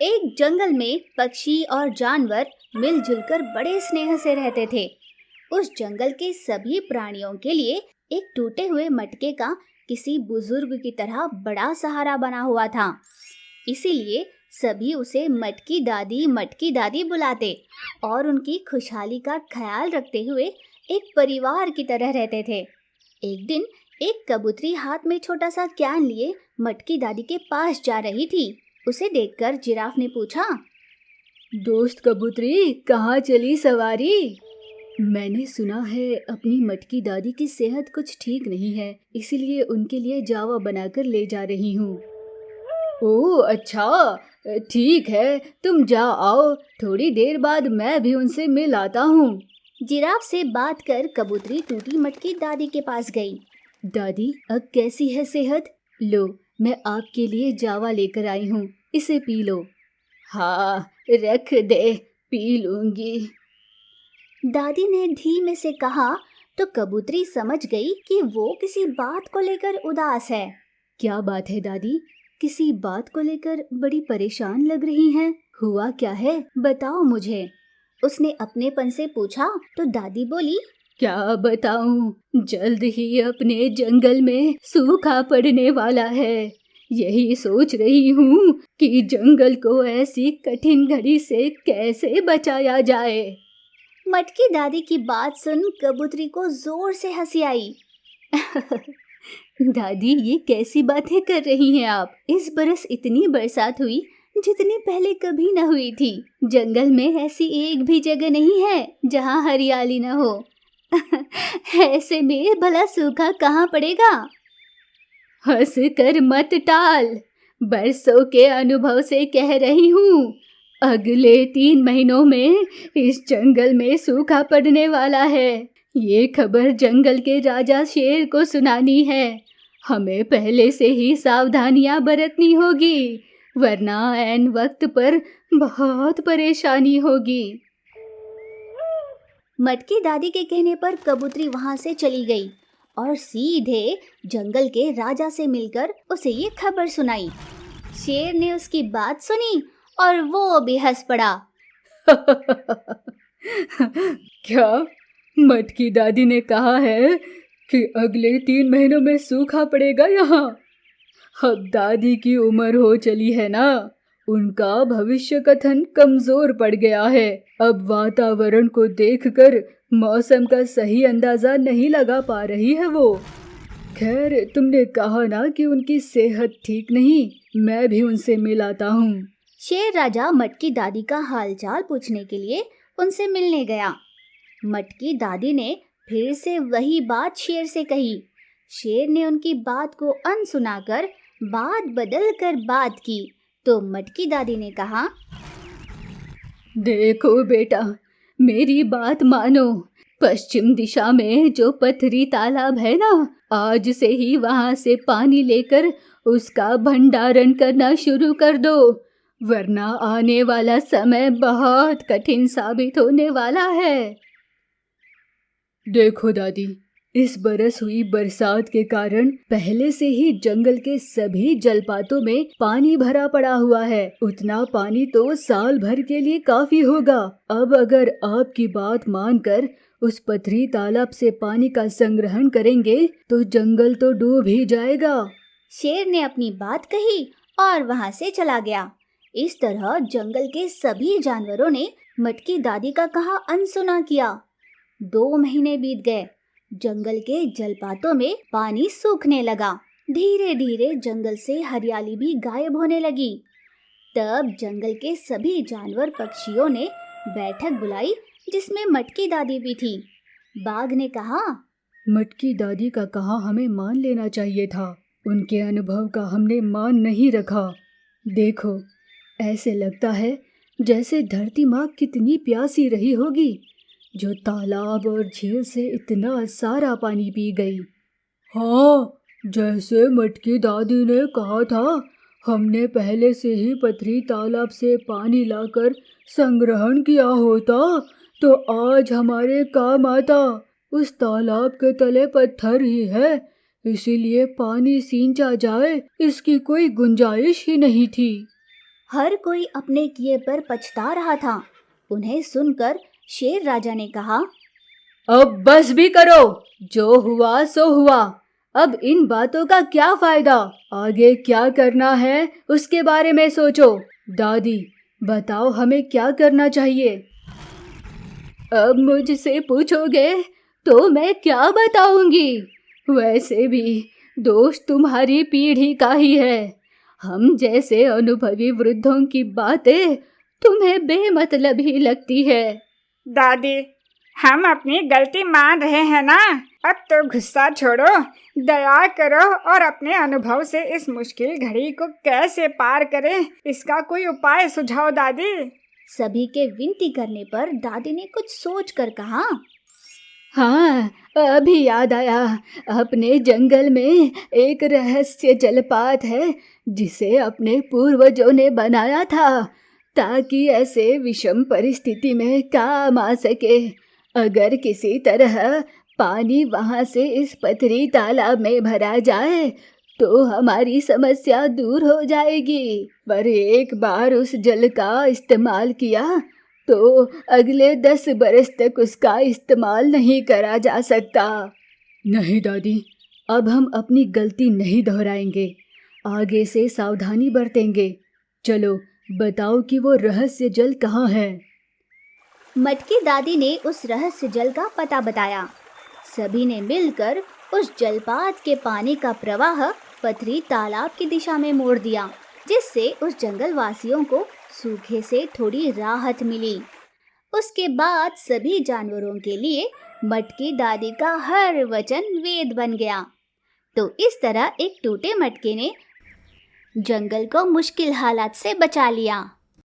एक जंगल में पक्षी और जानवर मिलजुल कर बड़े स्नेह से रहते थे। उस जंगल के सभी प्राणियों के लिए एक टूटे हुए मटके का किसी बुजुर्ग की तरह बड़ा सहारा बना हुआ था। इसीलिए सभी उसे मटकी दादी बुलाते और उनकी खुशहाली का ख्याल रखते हुए एक परिवार की तरह रहते थे। एक दिन एक कबूतरी हाथ में छोटा सा कैन लिए मटकी दादी के पास जा रही थी। उसे देखकर जिराफ ने पूछा, दोस्त कबूतरी, कहाँ चली सवारी? मैंने सुना है अपनी मटकी दादी की सेहत कुछ ठीक नहीं है, इसीलिए उनके लिए जावा बनाकर ले जा रही हूँ। ओह अच्छा, ठीक है, तुम जा आओ, थोड़ी देर बाद मैं भी उनसे मिल आता हूँ। जिराफ से बात कर कबूतरी टूटी मटकी दादी के पास गई। दादी, अब कैसी है सेहत? लो, मैं आपके लिए जावा लेकर आई हूँ, इसे पी लो। हाँ, रख दे, पी लूंगी। दादी ने धीमे से कहा तो कबूतरी समझ गई कि वो किसी बात को लेकर उदास है। क्या बात है दादी? किसी बात को लेकर बड़ी परेशान लग रही हैं। हुआ क्या है, बताओ मुझे। उसने अपनेपन से पूछा तो दादी बोली, क्या बताऊं, जल्द ही अपने जंगल में सूखा पड़ने वाला है। यही सोच रही हूँ कि जंगल को ऐसी कठिन घड़ी से कैसे बचाया जाए। मटकी दादी की बात सुन कबूतरी को जोर से हंसी आई। दादी, ये कैसी बातें कर रही हैं आप? इस बरस इतनी बरसात हुई जितनी पहले कभी न हुई थी। जंगल में ऐसी एक भी जगह नहीं है जहाँ हरियाली न हो। ऐसे में भला सूखा कहाँ पड़ेगा? हंस कर मत टाल, बरसों के अनुभव से कह रही हूँ। अगले 3 महीनों में इस जंगल में सूखा पड़ने वाला है। ये खबर जंगल के राजा शेर को सुनानी है। हमें पहले से ही सावधानियां बरतनी होगी, वरना ऐन वक्त पर बहुत परेशानी होगी। मटकी दादी के कहने पर कबूतरी वहां से चली गई और सीधे जंगल के राजा से मिलकर उसे ये खबर सुनाई। शेर ने उसकी बात सुनी और वो भी हंस पड़ा। क्या? मटकी दादी ने कहा है कि अगले 3 महीनों में सूखा पड़ेगा यहाँ? अब दादी की उम्र हो चली है ना, उनका भविष्य कथन कमजोर पड़ गया है। अब वातावरण को देखकर मौसम का सही अंदाजा नहीं लगा पा रही है वो। खैर, तुमने कहा ना कि उनकी सेहत ठीक नहीं, मैं भी उनसे मिल आता हूँ। शेर राजा मटकी दादी का हालचाल पूछने के लिए उनसे मिलने गया। मटकी दादी ने फिर से वही बात शेर से कही। शेर ने उनकी बात को अनसुनाकर बात बदल कर बात की तो मटकी दादी ने कहा, देखो बेटा, मेरी बात मानो। पश्चिम दिशा में जो पथरी तालाब है ना, आज से ही वहां से पानी लेकर उसका भंडारण करना शुरू कर दो, वरना आने वाला समय बहुत कठिन साबित होने वाला है। देखो दादी, इस बरस हुई बरसात के कारण पहले से ही जंगल के सभी जलपातों में पानी भरा पड़ा हुआ है। उतना पानी तो साल भर के लिए काफी होगा। अब अगर आपकी बात मानकर उस पथरी तालाब से पानी का संग्रहण करेंगे तो जंगल तो डूब ही जाएगा। शेर ने अपनी बात कही और वहां से चला गया। इस तरह जंगल के सभी जानवरों ने मटकी दादी का कहा अनसुना किया। 2 महीने बीत गए। जंगल के जलपातों में पानी सूखने लगा। धीरे धीरे जंगल से हरियाली भी गायब होने लगी। तब जंगल के सभी जानवर पक्षियों ने बैठक बुलाई जिसमें मटकी दादी भी थी। बाघ ने कहा, मटकी दादी का कहा हमें मान लेना चाहिए था, उनके अनुभव का हमने मान नहीं रखा। देखो, ऐसे लगता है जैसे धरती माँ कितनी प्यासी रही होगी, जो तालाब और झील से इतना सारा पानी पी गई। हाँ, जैसे मटकी दादी ने कहा था, हमने पहले से ही पथरी तालाब से पानी लाकर संग्रहण किया होता तो आज हमारे काम आता। उस तालाब के तले पत्थर ही है, इसीलिए पानी सींचा जाए इसकी कोई गुंजाइश ही नहीं थी। हर कोई अपने किए पर पछता रहा था। उन्हें सुनकर शेर राजा ने कहा, अब बस भी करो, जो हुआ सो हुआ। अब इन बातों का क्या फायदा? आगे क्या करना है उसके बारे में सोचो। दादी, बताओ हमें क्या करना चाहिए? अब मुझसे पूछोगे तो मैं क्या बताऊंगी? वैसे भी दोष तुम्हारी पीढ़ी का ही है। हम जैसे अनुभवी वृद्धों की बातें तुम्हें बेमतलब ही लगती है। दादी, हम अपनी गलती मान रहे हैं ना। अब तो गुस्सा छोड़ो, दया करो और अपने अनुभव से इस मुश्किल घड़ी को कैसे पार करें, इसका कोई उपाय सुझाओ दादी। सभी के विनती करने पर दादी ने कुछ सोच कर कहा, हाँ, अभी याद आया। अपने जंगल में एक रहस्य जलपात है जिसे अपने पूर्वजों ने बनाया था ताकि ऐसे विषम परिस्थिति में काम आ सके। अगर किसी तरह पानी वहां से इस पथरी तालाब में भरा जाए तो हमारी समस्या दूर हो जाएगी। पर एक बार उस जल का इस्तेमाल किया तो अगले 10 बरस तक उसका इस्तेमाल नहीं करा जा सकता। नहीं दादी, अब हम अपनी गलती नहीं दोहराएंगे। आगे से सावधानी बरतेंगे। चलो बताओ कि वो रहस्य जल कहाँ है? मटकी दादी ने उस रहस्य जल का पता बताया। सभी ने मिलकर उस जलपात के पानी का प्रवाह पथरी तालाब की दिशा में मोड़ दिया, जिससे उस जंगल वासियों को सूखे से थोड़ी राहत मिली। उसके बाद सभी जानवरों के लिए मटकी दादी का हर वचन वेद बन गया। तो इस तरह एक टूटे मटके ने जंगल को मुश्किल हालात से बचा लिया।